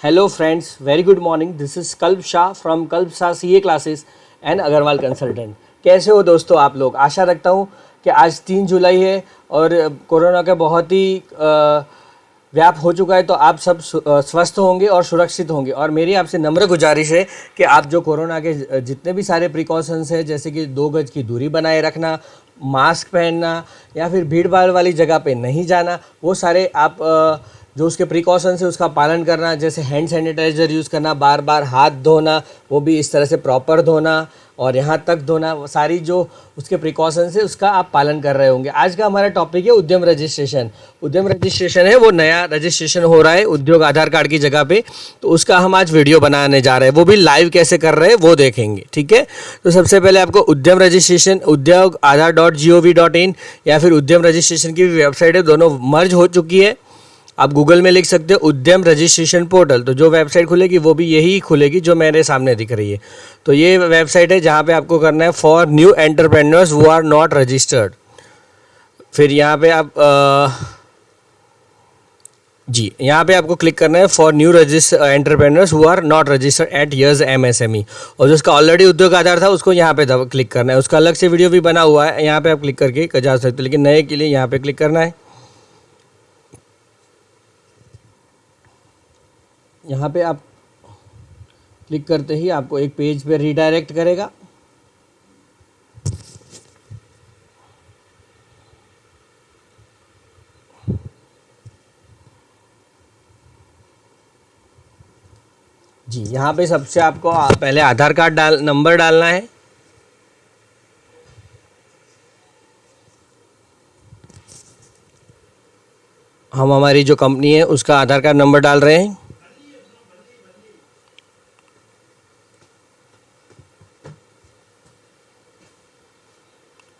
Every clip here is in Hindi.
Hello friends, very good morning. This is Kalp Shah from Kalp Shah CA classes and Agarwal consultant. कैसे हो दोस्तों आप लोग? आशा रखता हूँ कि आज 3 जुलाई है और कोरोना का बहुत ही व्याप हो चुका है, तो आप सब स्वस्थ होंगे और सुरक्षित होंगे. और मेरी आपसे नम्र गुजारिश है कि आप जो कोरोना के जितने भी सारे प्रिकॉशंस हैं, जैसे कि 2 गज की दूरी बनाए रखना, मास्क पहनना या फिर भीड़ भाड़ वाली जगह पे नहीं जाना, वो सारे आप जो उसके प्रिकॉशंस है उसका पालन करना. जैसे हैंड सैनिटाइज़र यूज़ करना, बार बार हाथ धोना, वो भी इस तरह से प्रॉपर धोना और यहाँ तक धोना, वो सारी जो उसके प्रिकॉशंस है उसका आप पालन कर रहे होंगे. आज का हमारा टॉपिक है उद्यम रजिस्ट्रेशन. उद्यम रजिस्ट्रेशन है वो नया रजिस्ट्रेशन हो रहा है उद्योग आधार कार्ड की जगह पे, तो उसका हम आज वीडियो बनाने जा रहे हैं. वो भी लाइव कैसे कर रहे हैं वो देखेंगे. ठीक है, तो सबसे पहले आपको उद्यम रजिस्ट्रेशन उद्योग आधार .gov.in या फिर उद्यम रजिस्ट्रेशन की वेबसाइट है, दोनों मर्ज हो चुकी है. आप गूगल में लिख सकते हो उद्यम रजिस्ट्रेशन पोर्टल, तो जो वेबसाइट खुलेगी वो भी यही खुलेगी जो मेरे सामने दिख रही है. तो ये वेबसाइट है जहाँ पे आपको करना है for new entrepreneurs who are not registered. फिर यहाँ पे आप यहाँ पे आपको क्लिक करना है for new entrepreneurs who are not registered at years MSME. और जिसका ऑलरेडी उद्योग आधार था उसको यहाँ पे क्लिक करना है. उसका अलग से वीडियो भी बना हुआ है, यहाँ पे आप क्लिक करके जा सकते हो, लेकिन नए के लिए यहाँ पे क्लिक करना है. यहाँ पे आप क्लिक करते ही आपको एक पेज पे रीडायरेक्ट करेगा. जी, यहाँ पे सबसे आपको पहले आधार कार्ड नंबर डालना है. हम हमारी जो कंपनी है उसका आधार कार्ड नंबर डाल रहे हैं.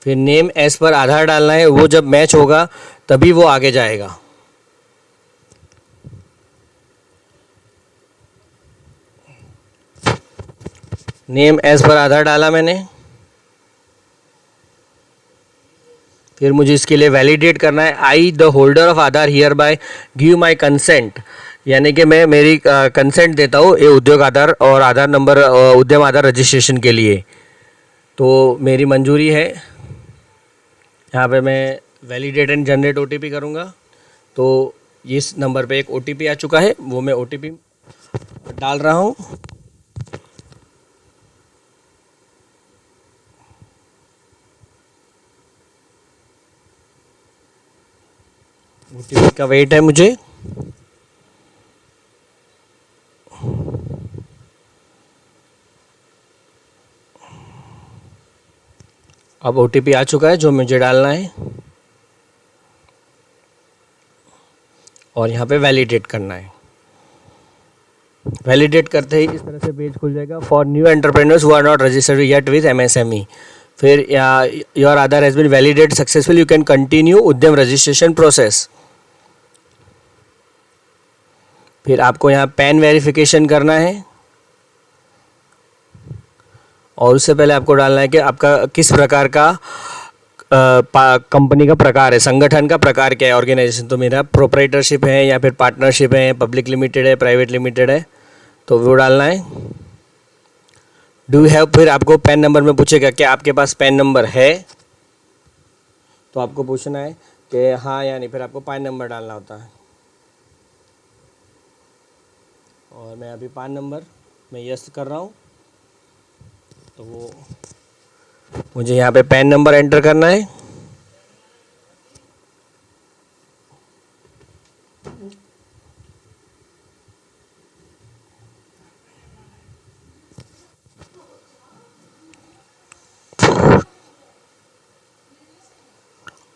फिर नेम एज पर आधार डालना है, वो जब मैच होगा तभी वो आगे जाएगा. नेम एज पर आधार डाला मैंने. फिर मुझे इसके लिए वैलिडेट करना है. I the holder of Aadhaar hereby give my consent, यानी कि मैं मेरी कंसेंट देता हूँ ये उद्योग आधार और आधार नंबर उद्यम आधार रजिस्ट्रेशन के लिए, तो मेरी मंजूरी है. यहाँ पे मैं वैलिडेट एंड जनरेट OTP करूँगा. तो इस नंबर पे एक OTP आ चुका है, वो मैं OTP डाल रहा हूँ. OTP का वेट है मुझे. अब OTP आ चुका है जो मुझे डालना है और यहाँ पे वैलिडेट करना है. वैलिडेट करते ही इस तरह से पेज खुल जाएगा for new entrepreneurs who are not registered yet with MSME. फिर your Aadhaar has been validate successful, you can continue Udyam registration process. फिर आपको यहाँ पैन वेरिफिकेशन करना है और उससे पहले आपको डालना है कि आपका किस प्रकार का कंपनी का प्रकार है, संगठन का प्रकार क्या है, ऑर्गेनाइजेशन. तो मेरा प्रोप्राइटरशिप है या फिर पार्टनरशिप है, पब्लिक लिमिटेड है, प्राइवेट लिमिटेड है, तो वो डालना है. डू यू हैव, फिर आपको पैन नंबर में पूछेगा कि आपके पास पैन नंबर है, तो आपको पूछना है कि हाँ या नहीं, फिर आपको पैन नंबर डालना होता है. और मैं अभी पैन नंबर मैं यस कर रहा हूँ, तो वो मुझे यहाँ पे पैन नंबर एंटर करना है.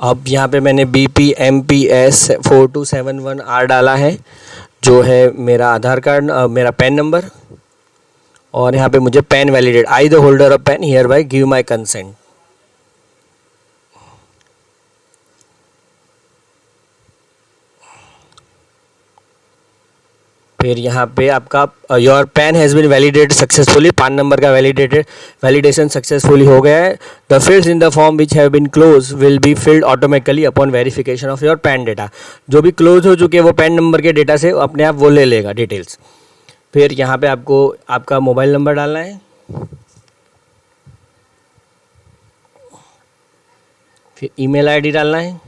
अब यहाँ पे मैंने BPMPS 4271R डाला है, जो है मेरा आधार कार्ड मेरा पैन नंबर. और यहाँ पे मुझे PAN validate, I the holder of PAN hereby give my consent. फिर यहाँ पे आपका your PAN has been validated successfully, PAN number का वैलिडेशन सक्सेसफुली हो गया है. The fields in the form which have been close will be filled automatically upon verification of your PAN data. जो भी क्लोज हो चुके हैं वो पैन नंबर के डेटा से अपने आप वो ले लेगा डिटेल्स. फिर यहाँ पे आपको आपका मोबाइल नंबर डालना है, फिर ईमेल आईडी डालना है,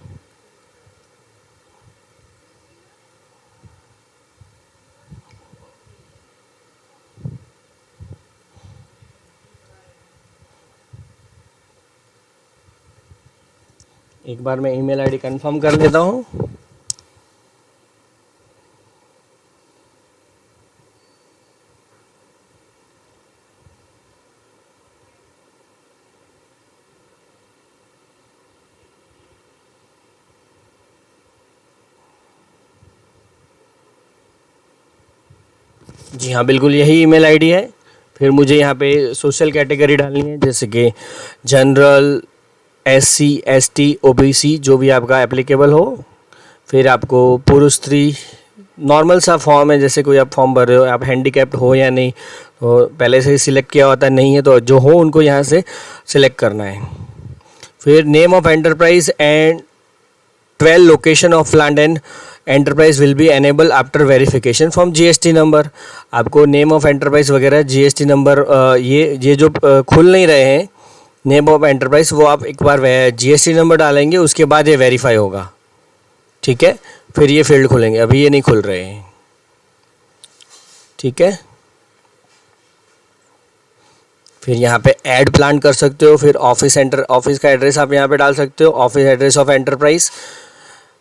एक बार मैं ईमेल आईडी कंफर्म कर लेता हूँ। जी हाँ, बिल्कुल यही ईमेल आईडी है। फिर मुझे यहाँ पे सोशल कैटेगरी डालनी है, जैसे कि जनरल, SC ST OBC जो भी आपका एप्लीकेबल हो। फिर आपको पुरुष स्त्री नॉर्मल सा फॉर्म है, जैसे कोई आप फॉर्म भर रहे हो, आप हैंडीकैप्ड हो या नहीं, तो पहले से ही सिलेक्ट किया होता नहीं है, तो जो हो उनको यहाँ से सिलेक्ट करना है। फिर name of enterprise and 12 location of plant and enterprise will be enable after verification from GST number. आपको नेम ऑफ एंटरप्राइज वगैरह GST नंबर ये जो खुल नहीं रहे हैं नेम ऑफ एंटरप्राइज, वो आप एक बार GST नंबर डालेंगे, उसके बाद ये वेरीफाई होगा, ठीक है। फिर ये फील्ड खुलेंगे, अभी ये नहीं खुल रहे हैं, ठीक है। फिर यहाँ पे ऐड प्लान कर सकते हो। फिर ऑफिस का एड्रेस आप यहाँ पे डाल सकते हो, office address of enterprise,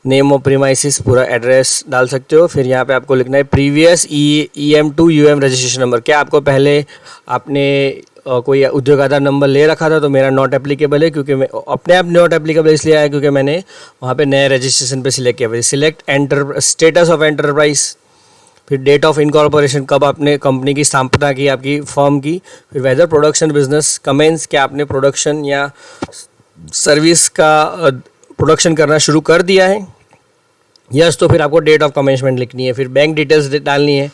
name of premises, पूरा एड्रेस डाल सकते हो। फिर यहाँ पे आपको लिखना है previous EM to UM registration number. क्या आपको पहले आपने कोई उद्योग आधार नंबर ले रखा था, तो मेरा नॉट एप्लीकेबल है, क्योंकि मैं अपने आप नॉट एप्लीकेबल इसलिए आया क्योंकि मैंने वहाँ पे नए रजिस्ट्रेशन पे सिलेक्ट किया। Select enter status of enterprise, फिर डेट ऑफ इनकॉर्पोरेशन, कब आपने कंपनी की स्थापना की आपकी फर्म की। फिर वेदर प्रोडक्शन बिजनेस कमेंस, क्या आपने प्रोडक्शन या सर्विस का प्रोडक्शन करना शुरू कर दिया है, यस, तो फिर आपको डेट ऑफ कमेंसमेंट लिखनी है। फिर बैंक डिटेल्स डालनी है,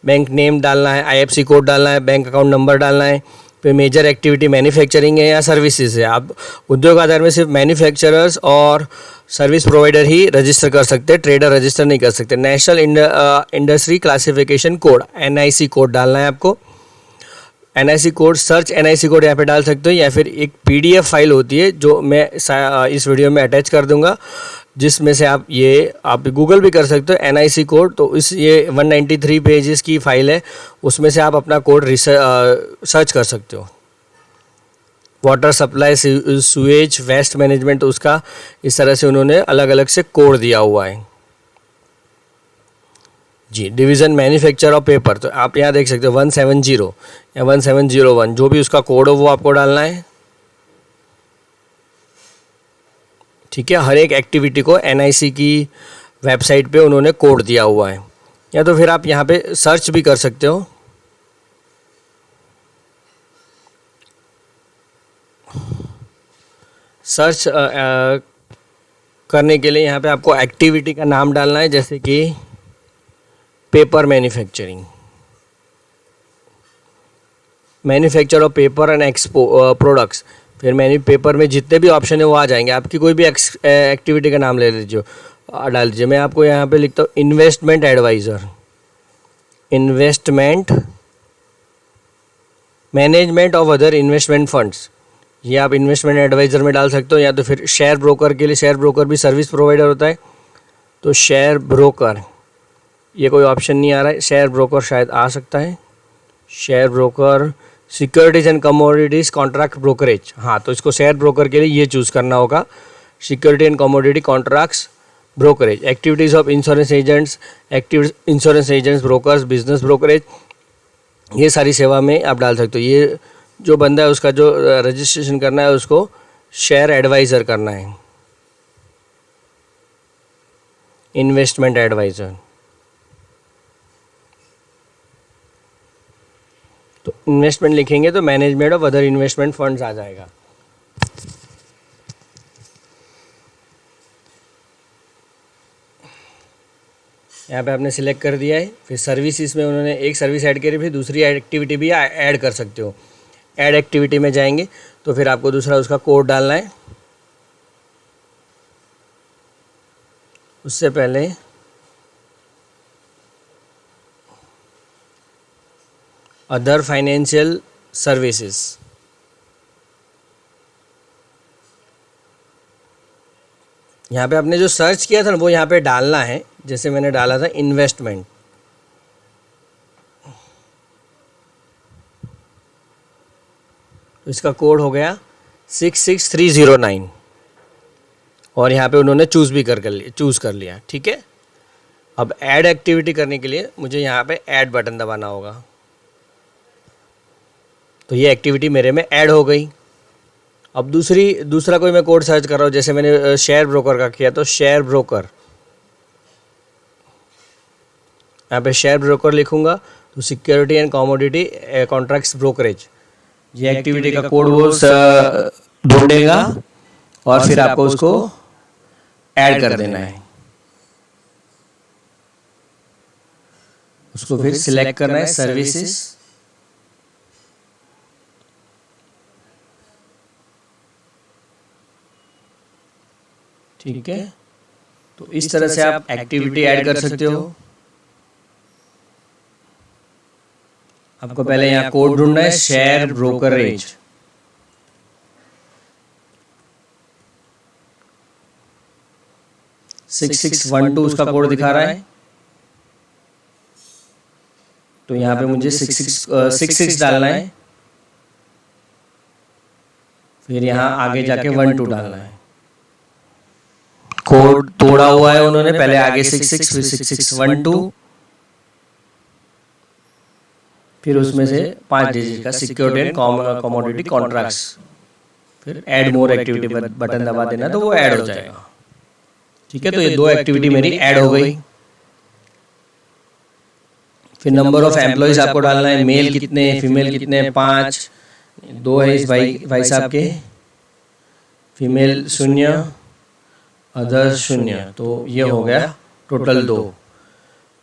बैंक नेम डालना है, IFSC कोड डालना है, बैंक अकाउंट नंबर डालना है। फिर मेजर एक्टिविटी मैन्युफैक्चरिंग है या सर्विसेज है। आप उद्योग आधार में सिर्फ मैन्युफैक्चरर्स और सर्विस प्रोवाइडर ही रजिस्टर कर सकते हैं, ट्रेडर रजिस्टर नहीं कर सकते। National industry classification code NIC code डालना है आपको। NIC code, search NIC code यहाँ पे डाल सकते हो, या फिर एक PDF फाइल होती है जो मैं इस वीडियो में अटैच कर दूंगा, जिसमें से आप गूगल भी कर सकते हो NIC कोड। तो ये 193 पेजेस की फाइल है, उसमें से आप अपना कोड सर्च कर सकते हो। Water supply, sewage, waste management, तो उसका इस तरह से उन्होंने अलग अलग से कोड दिया हुआ है जी। डिवीज़न मैन्युफैक्चर ऑफ पेपर, तो आप यहाँ देख सकते हो 170 या 1701, जो भी उसका कोड हो वो आपको डालना है, ठीक है। हर एक एक्टिविटी को NIC की वेबसाइट पे उन्होंने कोड दिया हुआ है, या तो फिर आप यहाँ पे सर्च भी कर सकते हो। सर्च करने के लिए यहाँ पे आपको एक्टिविटी का नाम डालना है, जैसे कि paper manufacturing, manufacture of paper and products. फिर पेपर में जितने भी ऑप्शन है वो आ जाएंगे। आपकी कोई भी एक्टिविटी का नाम ले लीजिए, डाल दीजिए। मैं आपको यहाँ पे लिखता हूँ investment adviser, investment management of other investment funds, ये आप इन्वेस्टमेंट एडवाइज़र में डाल सकते हो। या तो फिर शेयर ब्रोकर के लिए, शेयर ब्रोकर भी सर्विस प्रोवाइडर होता है, तो शेयर ब्रोकर, ये कोई ऑप्शन नहीं आ रहा है, शेयर ब्रोकर शायद आ सकता है। Share broker, securities and commodities contract brokerage, हाँ, तो इसको शेयर ब्रोकर के लिए ये चूज़ करना होगा, security and commodity contracts brokerage. Activities of insurance agents, insurance agents, brokers, business brokerage, ये सारी सेवा में आप डाल सकते हो। ये जो बंदा है उसका जो रजिस्ट्रेशन करना है उसको शेयर एडवाइज़र करना है, इन्वेस्टमेंट एडवाइज़र। तो इन्वेस्टमेंट लिखेंगे तो management of other investment funds आ जाएगा। यहाँ पे आपने सिलेक्ट कर दिया है। फिर सर्विसेज में उन्होंने एक सर्विस ऐड करी, फिर दूसरी एक्टिविटी भी ऐड कर सकते हो। ऐड एक्टिविटी में जाएंगे तो फिर आपको दूसरा उसका कोड डालना है। उससे पहले अदर फाइनेंशियल सर्विसेज। यहाँ पे आपने जो सर्च किया था ना वो यहाँ पे डालना है, जैसे मैंने डाला था इन्वेस्टमेंट। तो इसका कोड हो गया 66309 और यहाँ पे उन्होंने चूज़ कर लिया। ठीक है, अब ऐड एक्टिविटी करने के लिए मुझे यहाँ पे ऐड बटन दबाना होगा। तो ये एक्टिविटी मेरे में ऐड हो गई। अब दूसरा कोई मैं कोड सर्च कर रहा हूँ, जैसे मैंने शेयर ब्रोकर का किया, तो शेयर ब्रोकर, यहाँ पे शेयर ब्रोकर लिखूंगा तो security and commodity contracts brokerage, ये एक्टिविटी का कोड वो ढूंढेगा और फिर आपको उसको ऐड कर देना है। उसको फिर सिलेक्ट करना है सर्विसेज, ठीक है। तो इस तरह से आप एक्टिविटी ऐड कर सकते हो। आपको पहले यहाँ कोड ढूंढना है, शेयर ब्रोकरेज। सिक्स 6612 उसका कोड दिखा रहा है। तो यहाँ पे मुझे 66 डालना है, फिर यहाँ आगे जाके 12 डालना है। कोड तोड़ा हुआ है उन्होंने, पहले आगे 66 फिर 6612, फिर उसमें से 5 डिजिट का सिक्योरिटी एंड कमोडिटी कॉन्ट्रैक्ट्स, फिर ऐड मोर एक्टिविटी बटन दबा देना तो वो ऐड हो जाएगा। ठीक है, तो ये 2 एक्टिविटी मेरी ऐड हो गई। फिर नंबर ऑफ एम्प्लॉइज आपको डालना है, मेल कितने, फीमेल कितने, 5, 2 है इस भाई साहब के, फीमेल 0, अदर 0, तो ये हो गया total 2।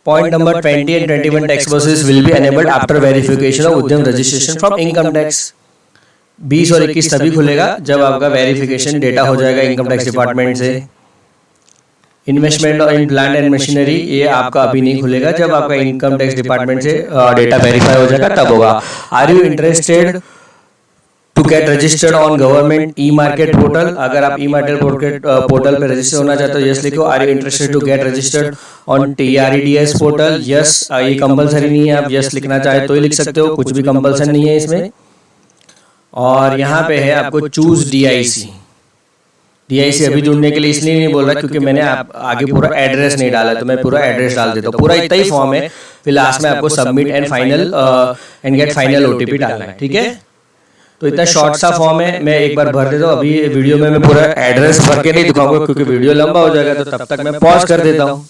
Point number 20 and 21 tax buses will be enabled after verification of उद्यम रजिस्ट्रेशन फ्रॉम इनकम टैक्स। 20 और 21 तभी खुलेगा जब आपका वेरिफिकेशन डेटा हो जाएगा इनकम टैक्स डिपार्टमेंट से। Investment in plant and machinery, ये आपका अभी नहीं खुलेगा, जब आपका इनकम टैक्स डिपार्टमेंट से डेटा वेरीफाई हो जाएगा तब होगा। Are you interested to get registered on government e market portal, अगर आप ई मार्केट पोर्टल पे रजिस्टर होना चाहते हो यस लिखो। Are you interested to get registered on TREDS portal, yes. ये कंपलसरी नहीं है, आप यस लिखना चाहे तो ही लिख सकते हो, कुछ भी कंपल्सन नहीं है इसमें। और यहाँ पे है आपको चूज DIC अभी ढूंढने के लिए इसलिए नहीं बोल रहा क्योंकि मैंने आगे पूरा एड्रेस नहीं डाला, तो मैं पूरा एड्रेस डाल देता हूँ। पूरा इतना ही फॉर्म है, फिर लास्ट में आपको submit and final and get final OTP डालना है। ठीक है, तो इतना शॉर्ट सा फॉर्म है, मैं एक बार भर देता हूँ। अभी वीडियो में मैं पूरा एड्रेस भर के नहीं दिखाऊंगा क्योंकि वीडियो लंबा हो जाएगा, तो तब तक मैं पॉज कर देता हूँ।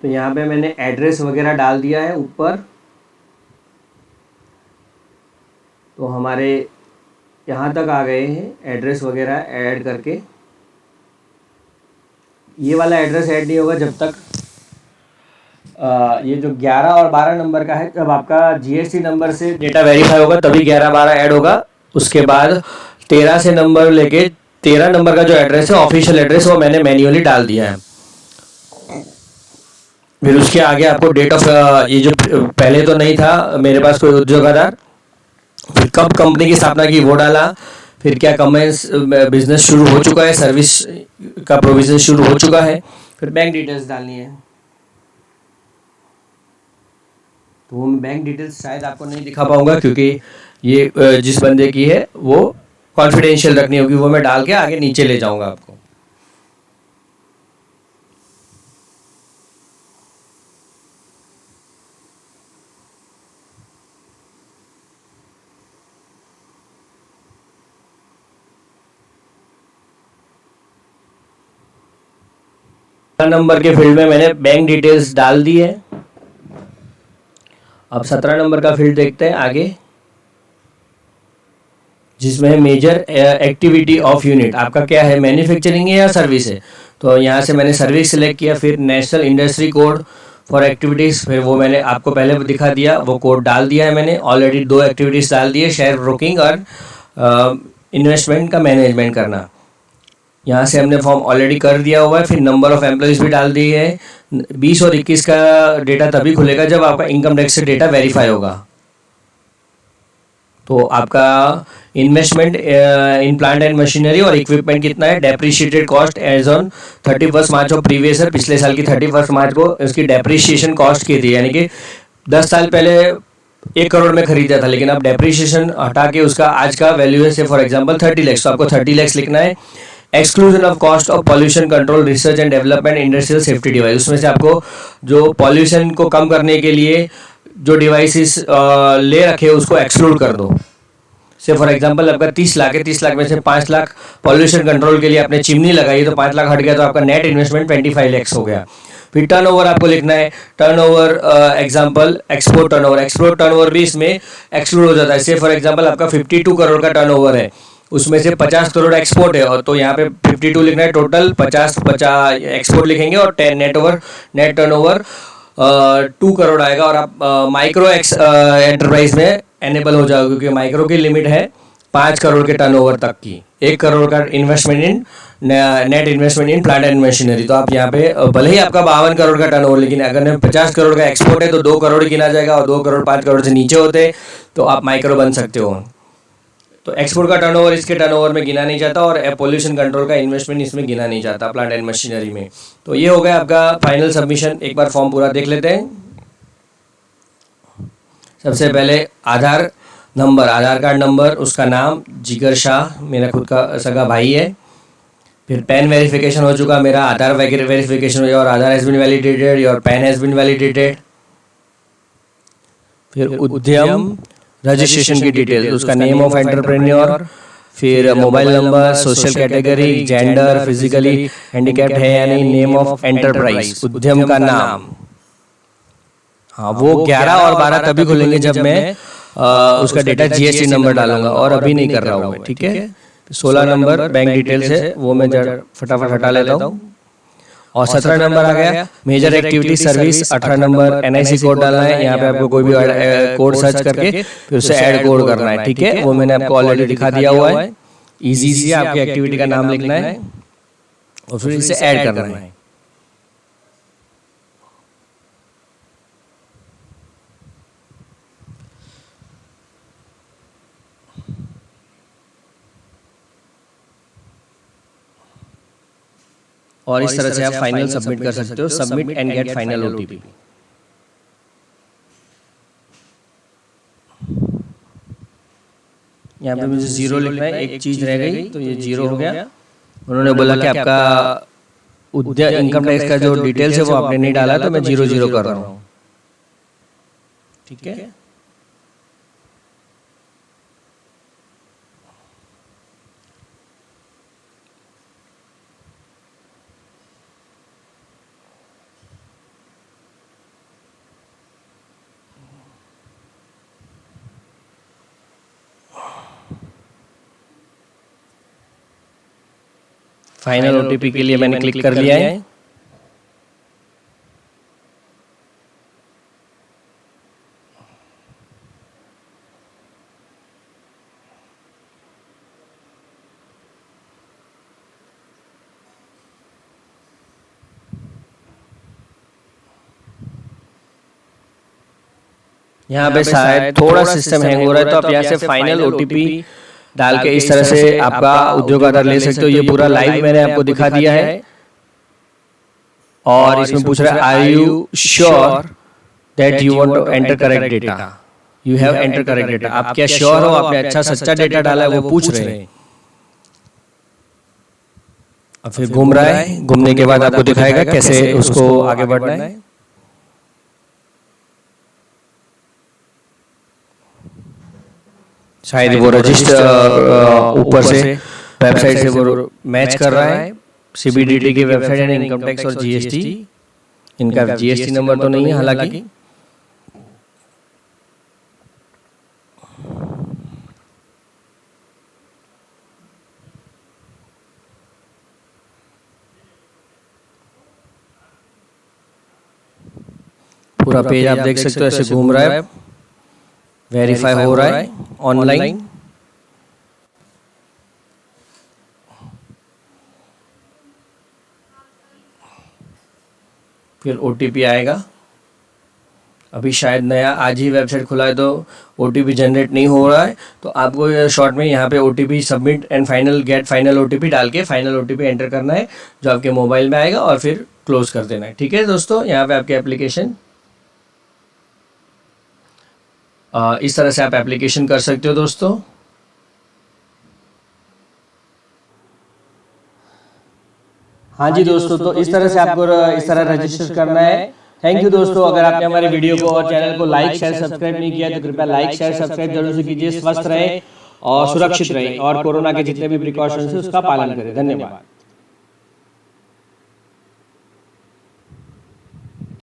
तो यहाँ पे मैंने एड्रेस वगैरह डाल दिया है ऊपर। तो हमारे यहाँ तक आ गए हैं एड्रेस वगैरह ऐड करके। ये वाला एड्रेस ऐड नहीं होगा जब तक ये जो 11 और 12 नंबर का है, जब आपका GST नंबर से डेटा वेरीफाई होगा तभी 11-12 ऐड होगा। उसके बाद 13 से नंबर लेके 13 नंबर का जो एड्रेस है ऑफिशियल एड्रेस, वो मैंने मैन्युअली डाल दिया है। फिर उसके आगे आपको डेट ऑफ, ये जो पहले तो नहीं था मेरे पास कोई उद्योगाधार, फिर कब कंपनी की स्थापना की वो डाला, फिर क्या कमेंस बिजनेस शुरू हो चुका है, सर्विस का प्रोविजन शुरू हो चुका है, फिर बैंक डिटेल्स डालनी है। तो वो बैंक डिटेल्स शायद आपको नहीं दिखा पाऊंगा क्योंकि ये जिस बंदे की है वो कॉन्फिडेंशियल रखनी होगी, वो मैं डाल के आगे नीचे ले जाऊंगा आपको। नंबर के फील्ड में मैंने बैंक डिटेल्स डाल दी है। अब 17 नंबर का फील्ड देखते हैं आगे, जिसमें है मेजर एक्टिविटी ऑफ यूनिट। आपका क्या है, मैन्युफैक्चरिंग है या सर्विस है? तो यहाँ से मैंने सर्विस सिलेक्ट किया, फिर national industry code for activities, फिर वो मैंने आपको पहले दिखा दिया, वो कोड डाल दिया है मैंने। ऑलरेडी 2 एक्टिविटीज़ डाल दी है, शेयर ब्रोकिंग और इन्वेस्टमेंट का मैनेजमेंट करना। यहाँ से हमने फॉर्म ऑलरेडी कर दिया हुआ है। फिर नंबर ऑफ एम्प्लॉइज भी डाल दिए है। 20 और 21 का डेटा तभी खुलेगा जब आपका इनकम टैक्स से डेटा वेरीफाई होगा। तो आपका investment in plant and machinery और इक्विपमेंट कितना है, depreciated cost as on 31 March of previous year, पिछले साल की 31 मार्च को इसकी डेप्रिशिएशन कॉस्ट की थी, यानी कि 10 साल पहले 1 करोड़ में खरीदा था, लेकिन अब डेप्रिशिएशन हटा के उसका आज का वैल्यू है से फॉर एग्जांपल 30 लाख, तो आपको 30 लाख लिखना है। Exclusion of cost of pollution control research and development industrial safety device, उसमें से आपको जो पॉल्यूशन को कम करने के लिए जो डिवाइसेस ले रखे उसको एक्सक्लूड कर दो। से फॉर एग्जांपल आपका 30 लाख है, 30 लाख में से 5 लाख पॉल्यूशन कंट्रोल के लिए आपने चिमनी लगाई, तो 5 लाख हट गया, तो आपका नेट इन्वेस्टमेंट 25 लाख हो गया। फिर टर्नओवर आपको लिखना है। टर्नओवर एग्जांपल एक्सपोर्ट टर्नओवर भी इसमें एक्सक्लूड हो जाता है। से फॉर एग्जांपल आपका 52 करोड़ का टर्नओवर है, उसमें से 50 करोड़ एक्सपोर्ट है, और तो यहाँ पे 52 लिखना है, टोटल 50 एक्सपोर्ट लिखेंगे और नेट टर्नओवर 2 करोड़ आएगा। और आप माइक्रो एंटरप्राइज में एनेबल हो जाओगे, क्योंकि माइक्रो की लिमिट है 5 करोड़ के टर्नओवर तक की, 1 करोड़ का investment in net investment in plant and machinery. तो आप यहाँ पे भले ही आपका 52 करोड़ का टर्नओवर, लेकिन अगर 50 करोड़ का एक्सपोर्ट है तो 2 करोड़ गिना जाएगा, और 2 करोड़ 5 करोड़ से नीचे होते तो आप माइक्रो बन सकते हो। तो एक्सपोर्ट का टर्नओवर इसके टर्नओवर में गिना नहीं जाता, और पोल्यूशन कंट्रोल का इन्वेस्टमेंट इसमें गिना नहीं जाता प्लांट एंड मशीनरी में। तो ये हो गया आपका फाइनल सबमिशन। एक बार फॉर्म पूरा देख लेते हैं। सबसे पहले आधार कार्ड नंबर, उसका नाम जिगर शाह, मेरा खुद का सगा भाई है। फिर पैन वेरिफिकेशन हो चुका, मेरा आधार वेरिफिकेशन हो गया, और Aadhaar has been validated, your PAN has been validated. फिर उद्यम रजिस्ट्रेशन की डिटेल, उसका नेम ऑफ एंटरप्रेन्योर, फिर mobile number, social category, gender, physically handicapped है या नहीं, नेम ऑफ एंटरप्राइज, उद्यम का नाम। हाँ, वो 11 और 12 तभी खुलेंगे जब मैं उसका डेटा जीएसटी नंबर डालूंगा, और अभी नहीं कर रहा हूँ मैं, ठीक है। 16 नंबर बैंक डिटेल्स है, वो मैं फटाफट हटा लेता हूँ। और 17 नंबर आ गया major activity service. 18 number NIC code डालना है, यहाँ पे आपको कोई भी कोड सर्च करके फिर उसे ऐड कोड करना है, ठीक है। वो मैंने आपको ऑलरेडी दिखा दिया हुआ है। इजी सी आपकी एक्टिविटी का नाम लिखना है और फिर इसे ऐड करना है। और इस तरह से आप फाइनल सबमिट कर सकते हो। Submit and get final OTP. यहाँ पे मुझे 0 लिखना है, एक चीज रह गई तो ये 0 हो गया। उन्होंने बोला कि आपका इनकम टैक्स का जो डिटेल्स है वो आपने नहीं डाला, तो मैं 0 कर रहा हूँ, ठीक है। फाइनल ओटीपी के लिए मैंने क्लिक कर लिया है। यहाँ पे शायद थोड़ा सिस्टम हैंग हो रहा है, तो आप यहाँ से फाइनल ओटीपी डाल के इस तरह से आपका उद्योग आधार ले सकते हो। ये पूरा लाइव मैंने आपको दिखा दिया है। और इसमें पूछ रहा है are you sure that you want to enter correct data, you have enter correct data. आप क्या श्योर हो आपने अच्छा सच्चा डेटा डाला है, वो पूछ रहे हैं। अब फिर घूम रहा है, घूमने के बाद आपको दिखाएगा कैसे उसको आगे बढ़ना है। शायद वो रजिस्टर ऊपर से वेबसाइट से वो मैच कर रहा है, सीबीडीटी की वेबसाइट है, इनकम टैक्स और जीएसटी। इनका जीएसटी नंबर तो नहीं है हालांकि। पूरा पेज आप देख सकते हो ऐसे घूम रहा है, वेरीफाई हो रहा है ऑनलाइन। फिर OTP आएगा। अभी शायद नया आज ही वेबसाइट खुला है तो OTP जनरेट नहीं हो रहा है, तो आपको शॉर्ट में यहाँ पे OTP submit and final get final OTP डाल के फाइनल OTP एंटर करना है जो आपके मोबाइल में आएगा और फिर क्लोज कर देना है। ठीक है दोस्तों, यहाँ पे आपकी एप्लीकेशन इस तरह से आप एप्लीकेशन कर सकते हो दोस्तों। हाँ जी दोस्तों, तो इस तरह से आपको इस तरह रजिस्टर करना है। थैंक यू दोस्तों। अगर आपने हमारे वीडियो को और चैनल को लाइक शेयर सब्सक्राइब नहीं किया तो कृपया लाइक शेयर सब्सक्राइब जरूर से कीजिए। स्वस्थ रहे और सुरक्षित रहे और कोरोना के जितने भी प्रिकॉशंस है उसका पालन करें। धन्यवाद।